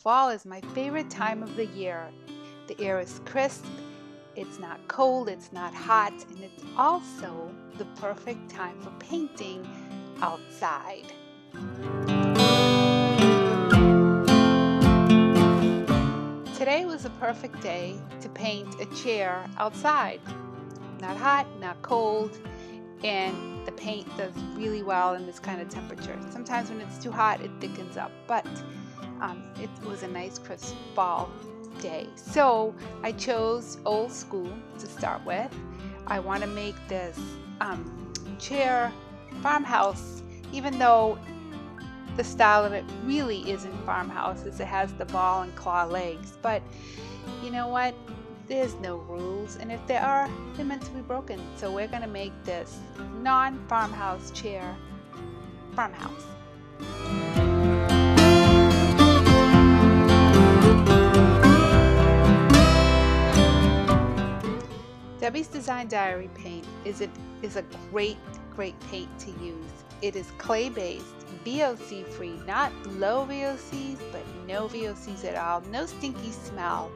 Fall is my favorite time of the year. The air is crisp, it's not cold, it's not hot, and it's also the perfect time for painting outside. Today was a perfect day to paint a chair outside. Not hot, not cold, and the paint does really well in this kind of temperature. Sometimes when it's too hot, it thickens up, but it was a nice crisp fall day. So I chose old school to start with. I want to make this chair farmhouse, even though the style of it really isn't farmhouse, as it has the ball and claw legs. But you know what? There's no rules, and if there are, they're meant to be broken. So we're going to make this non-farmhouse chair farmhouse. Debbie's Design Diary paint is a great paint to use. It is clay-based, VOC free, not low VOCs, but no VOCs at all, no stinky smell.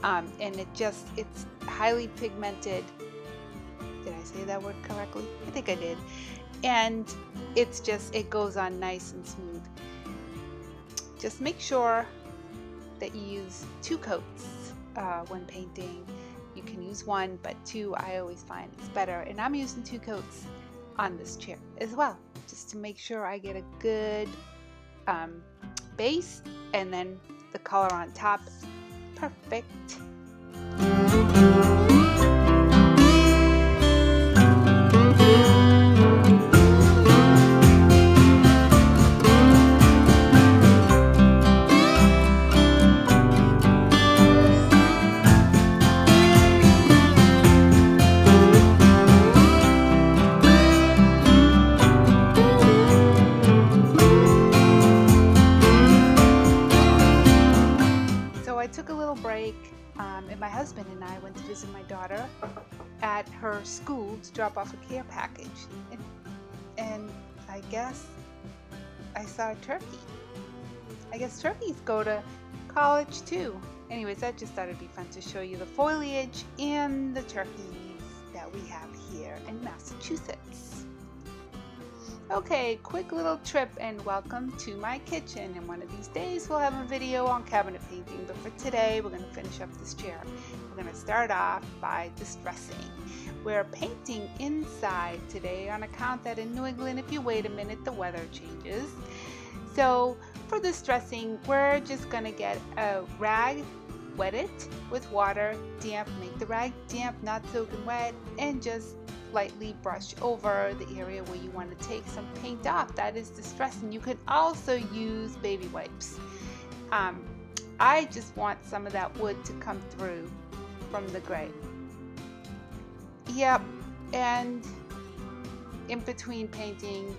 And it's highly pigmented. Did I say that word correctly? I think I did. And it goes on nice and smooth. Just make sure that you use 2 coats when painting. You can use 1, but 2 I always find is better. And I'm using 2 coats on this chair as well, just to make sure I get a good base, and then the color on top. Perfect. Took a little break, and my husband and I went to visit my daughter at her school to drop off a care package, and I guess I saw a turkey. I guess turkeys go to college too. Anyways, I just thought it'd be fun to show you the foliage and the turkeys that we have here in Massachusetts. Okay, quick little trip, and welcome to my kitchen. And one of these days we'll have a video on cabinet painting, but for today we're going to finish up this chair. We're going to start off by distressing. We're painting inside today on account that in New England, if you wait a minute, the weather changes. So for distressing, we're just going to get a rag, wet it with water, damp, make the rag damp, not soaking wet, and just lightly brush over the area where you want to take some paint off. That is distressing. You could also use baby wipes. I just want some of that wood to come through from the gray. Yep, and in between painting,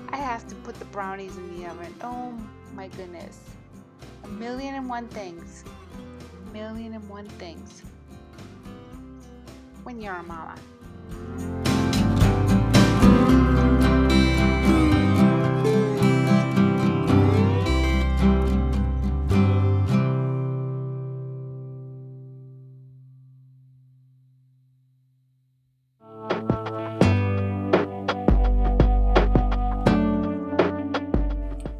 I have to put the brownies in the oven. Oh my goodness. 1,000,001 things. 1,000,001 things. When you're a mama.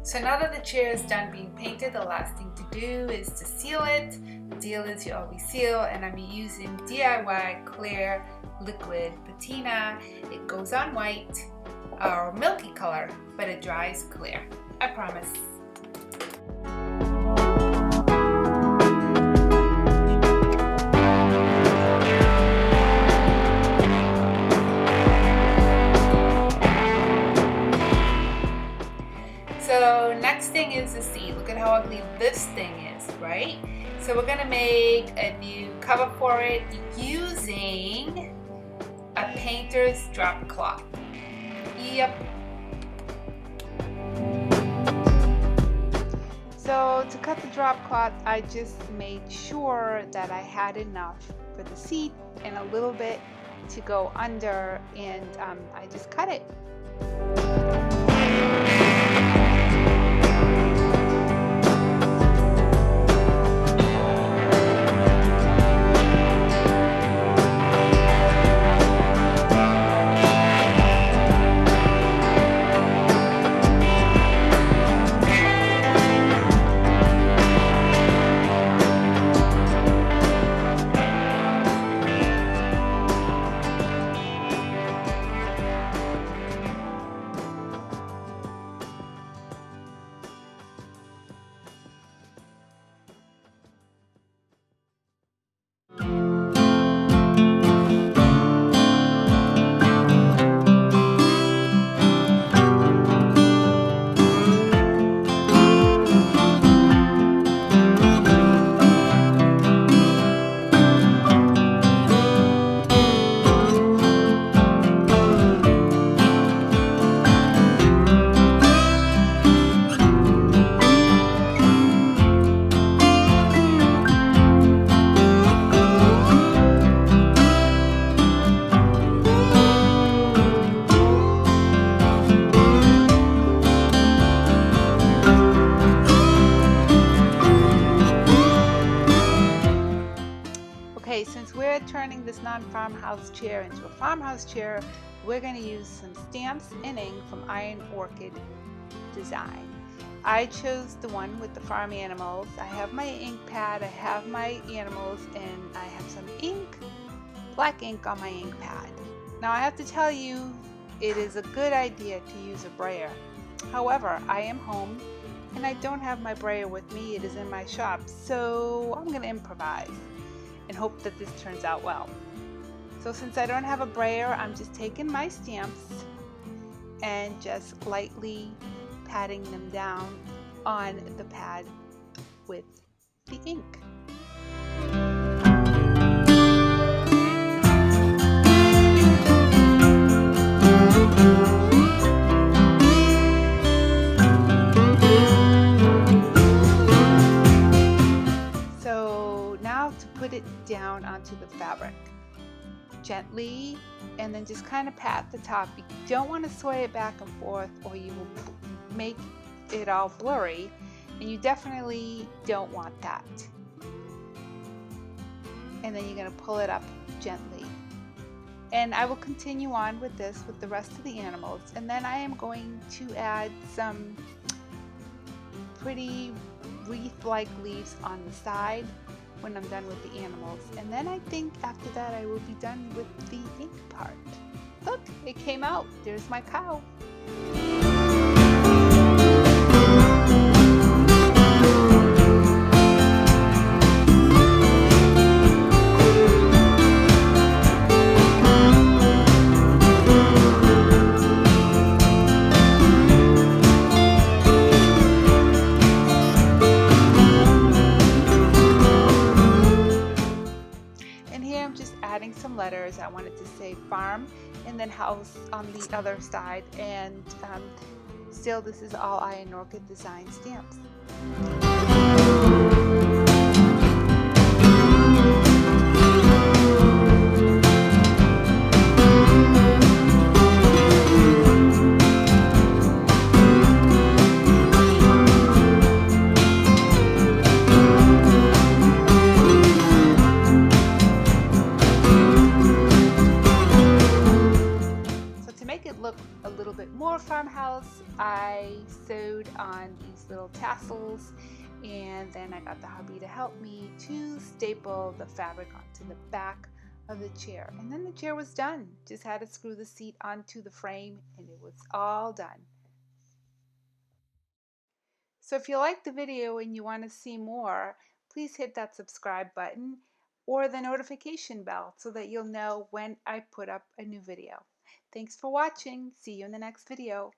So now that the chair is done being painted, the last thing to do is to seal it. The deal is you always seal, and I'm using DIY clear liquid patina. It goes on white or milky color, but it dries clear. I promise. So next thing is the seat. Look at how ugly this thing is, right? So we're gonna make a new cover for it using a painter's drop cloth. Yep. So to cut the drop cloth, I just made sure that I had enough for the seat and a little bit to go under, and I just cut it. at turning this non-farmhouse chair into a farmhouse chair, we're going to use some stamps and ink from Iron Orchid Design. I chose the one with the farm animals. I have my ink pad, I have my animals, and I have some ink, black ink on my ink pad. Now I have to tell you, it is a good idea to use a brayer. However, I am home and I don't have my brayer with me. It is in my shop, so I'm going to improvise and hope that this turns out well. So since I don't have a brayer, I'm just taking my stamps and just lightly patting them down on the pad with the ink. So now to put it down onto the fabric, gently, and then just kind of pat the top. You don't want to sway it back and forth or you will make it all blurry, and you definitely don't want that. And then you're going to pull it up gently. And I will continue on with this with the rest of the animals, and then I am going to add some pretty wreath-like leaves on the side when I'm done with the animals. And then I think after that I will be done with the ink part. Look, it came out. There's my cow. I'm just adding some letters. I wanted to say farm and then house on the other side, and still this is all Iron Orchid Design stamps. Look a little bit more farmhouse, I sewed on these little tassels, and then I got the hubby to help me to staple the fabric onto the back of the chair, and then the chair was done. Just had to screw the seat onto the frame and it was all done. So if you like the video and you want to see more, please hit that subscribe button or the notification bell so that you'll know when I put up a new video. Thanks for watching. See you in the next video.